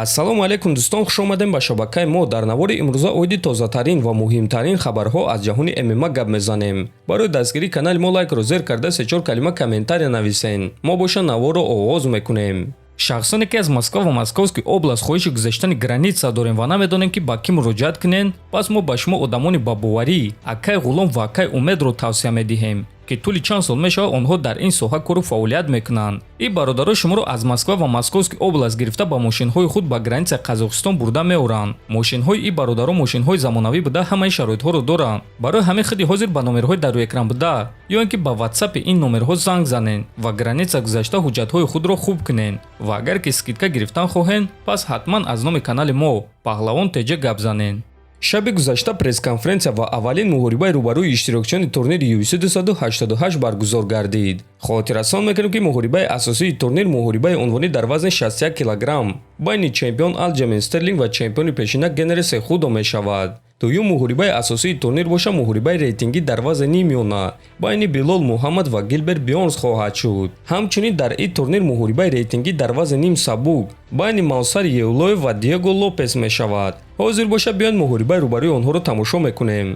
ассалому алайкум дӯстон, хуш омадем ба шабакаи мо. Дар навори имрӯза оиди тозатарин ва муҳимтарин хабарҳо аз ҷаҳони ММА гап мезанем. Барои дастгирии канали мо лайкро зер карда 3-4 калима комментария нависен. мо боша наворро оғоз мекунем. шахсоне ки аз Москва ва Московскии област хоҳиши гузаштани граница дорем ва намедонем ки ба кӣ муроҷиат кунем, пас мо ба шумо одамони бабоварӣ, акай ғулом ва акай умедро тавсия медиҳем ки тӯли чанд сол мешавад онҳо дар ин соҳа кору фаъолият мекунанд. И бародаро шуморо аз Москва ва Московскии област гирифта ба мошинҳои худ ба границаи Қазоқистон бурда меоранд. Мошинҳои и бародаро мошинҳои замонавӣ буда ҳамаи шароитҳоро доранд. Барои ҳамин хиди ҳозир ба номерҳои дар рӯи экран буда ё ин ки ба WhatsApp ин номерҳо занг занен ва граница гузашта ҳуҷҷатҳои худро хуб кунен. Ва агар ки скидка гирифтан хоҳен, пас ҳатман аз номи канали мо Паҳлавон ТЖ гап занен. шаби гузашта пресс-конференсия ва аввалин муҳорибаи рӯбарӯи иштирокчиёни турнири UFC 288 баргузор гардид. хотиррасон мекунем ки муҳорибаи асосии турнир муҳорибаи унвонӣ дар вазни 61 кг байни чемпион Алҷамин Стерлинг ва чемпиони пешина Генри Сехудо мешавад. дуюм муҳорибаи асосии турнир боша муҳорибаи рейтингӣ дар вазни нимёна байни Билол Муҳаммад ва Гилберт Бёрнс хоҳад шуд. ҳамчунин дар ин турнир муҳорибаи рейтингӣ дар вазни ним сабук байни Мавсар Евлоев ва Диего Лопес мешавад. ҳозир боша биёед муҳорибаи рӯбарӯи онҳоро тамошо мекунем.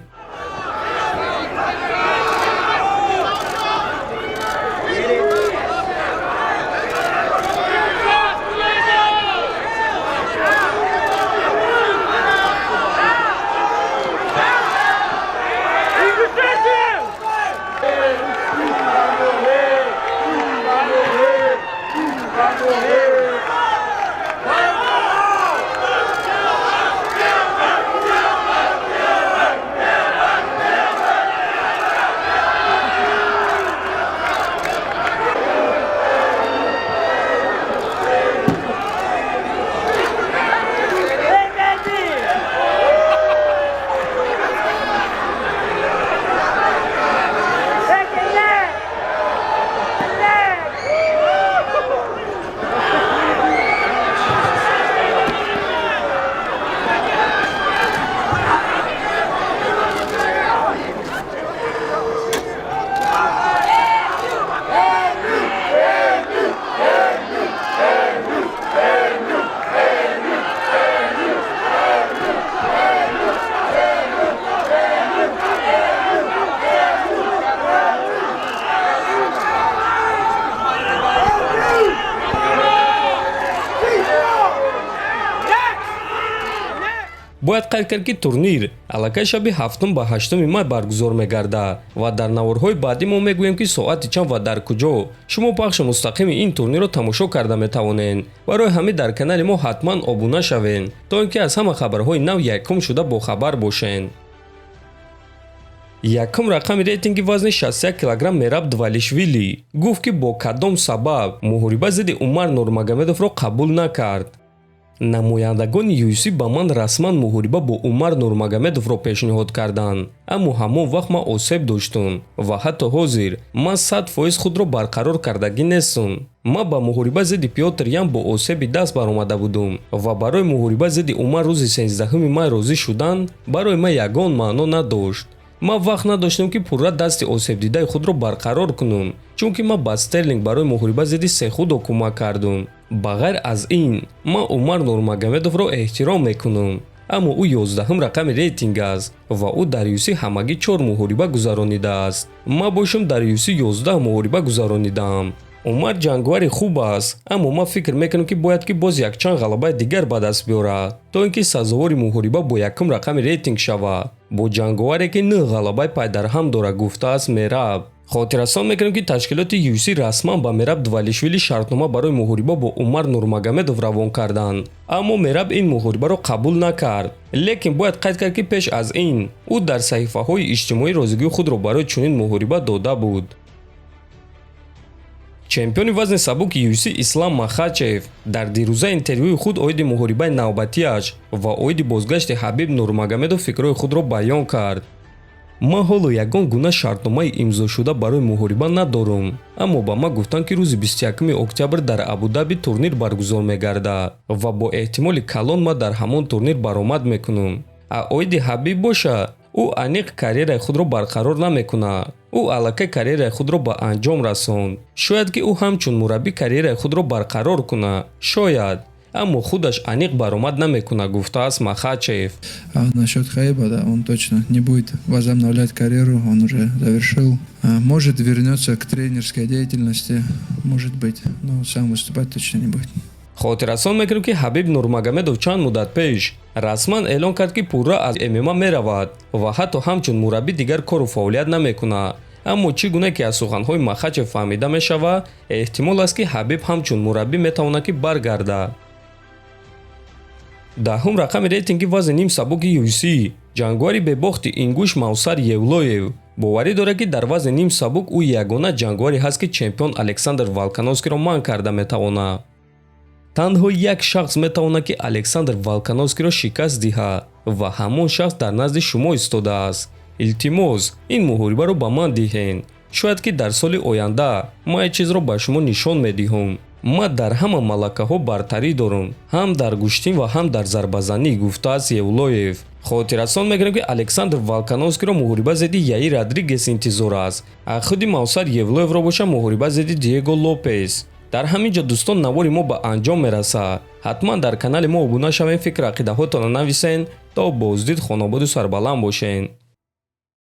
бояд қайд кард ки турнир аллакай шаби 7 ба 8 май баргузор мегардад ва дар наворҳои баъдӣ мо мегӯем ки соати чанд ва дар куҷо шумо пахши мустақими ин турнирро тамошо карда метавонед. барои ҳамин дар канали мо ҳатман обуна шавен то ин ки аз ҳама хабарҳои нав якум шуда бохабар бошед. якум рақами рейтинги вазни 61 кг Мераб Двалишвили гуфт ки бо кадом сабаб муҳориба зидди Умар Нурмагомедовро қабул накард. намояндагони UFC ба ман расман муҳориба бо Умар Нурмагомедовро пешниҳод карданд, аммо ҳамон вақт ман осеб доштум ва ҳатто ҳозир ман 100% худро барқарор кардагӣ нестум. ман ба муҳориба зидди Пётр Ян бо осеби даст баромада будум ва барои муҳориба зидди Умар рӯзи 13 май розӣ шудан барои ман ягон маъно надошт. ман вақт надоштам ки пурра дасти осебдидаи худро барқарор кунам, чунки ман ба Стерлинг барои муҳориба зидди Сехудо кӯмак кардам. ба ғайр аз ин ман Умар Нурмагомедовро эҳтиром мекунам, аммо ӯ 11 рақами рейтинг аст ва ӯ дар UFC ҳамагӣ 4 муҳориба гузаронидааст. ман бошам дар UFC 11 муҳориба гузаронидаам. Умар ҷангвари хуб аст, аммо ман фикр мекунам ки бояд ки боз якчанд ғалабаи дигар ба даст биёрад то ин ки сазовори муҳориба бо якум рақами рейтинг шавад бо ҷангваре ки 9 ғалабаи пайдарҳам дорад, гуфтааст Мераб. хотиррасон мекунем ки ташкилоти UFC расман ба Мераб Двалишвили шартнома барои муҳориба бо Умар Нурмагомедов равон карданд, аммо Мераб ин муҳорибаро қабул накард. лекин бояд қайд кард ки пеш аз ин ӯ дар саҳифаҳои иҷтимоӣ розигии худро барои чунин муҳориба дода буд. чемпиони вазни сабуки UFC Ислам Махачев дар дирӯза интервюи худ оиди муҳорибаи навбатиаш ва оиди бозгашти Ҳабиб Нурмагомедов фикрҳои худро баён кард. ман ҳоло ягон гуна шартномаи имзошуда барои муҳориба надорам, аммо ба ман гуфтанд ки рӯзи 21 октябр дар Абу-Даби турнир баргузор мегардад ва бо эҳтимоли калон ман дар ҳамон турнир баромад мекунам. оиди Ҳабиб боша, ӯ аниқ карьераи худро барқарор намекунад. ӯ аллакай карьераи худро ба анҷом расонд. шояд ки ӯ ҳамчун мураббӣ карьераи худро барқарор кунад. шояд. аммо худаш аниқ баромад намекунад, гуфтааст Махачев. Насчет Хаиба, да, он точно не будет возобновлять карьеру, он уже завершил. Может, вернется к тренерской деятельности, может быть, но сам выступать точно не будет. хотиррасон мекунем ки Ҳабиб Нурмагомедов чанд муддат пеш расман эълон кард ки пурра аз ММА меравад ва ҳатто ҳамчун мураббӣ дигар кору фаъолият намекунад. аммо чӣ гуна ки аз суханҳои Махачев фаҳмида мешавад, эҳтимол аст ки Ҳабиб ҳамчун мураббӣ метавонад ки баргардад. даҳум рақами рейтинги вазни ним сабуки UFC ҷангвари бебохти Ингуш Мавсар Евлоев боварӣ дорад ки дар вазни ним сабук ӯ ягона ҷангваре ҳаст ки чемпион Александр Волконовскиро манъ карда метавонад. танҳо як шахс метавонад ки Александр Волконовскиро шикаст диҳад ва ҳамон шахс дар назди шумо истодааст. илтимос ин муҳорибаро ба ман диҳен, шояд ки дар соли оянда ман чизро ба шумо нишон медиҳам. ман дар ҳама малакаҳо бартарӣ дорам, ҳам дар гӯштин ва ҳам дар зарбазанӣ, гуфтааст Евлоев. хотиррасон мекунем ки Александр Волконовскиро муҳориба зидди Яир Родригес интизор аст, аз худи Мавсар Евлоевро боша муҳориба зидди Диего Лопес. дар ҳамин ҷо дӯстон навори мо ба анҷом мерасад. ҳатман дар канали мо обуна шавед, фикр ақидаҳотонро нависен. то боздид хонободу сарбаланд бошед.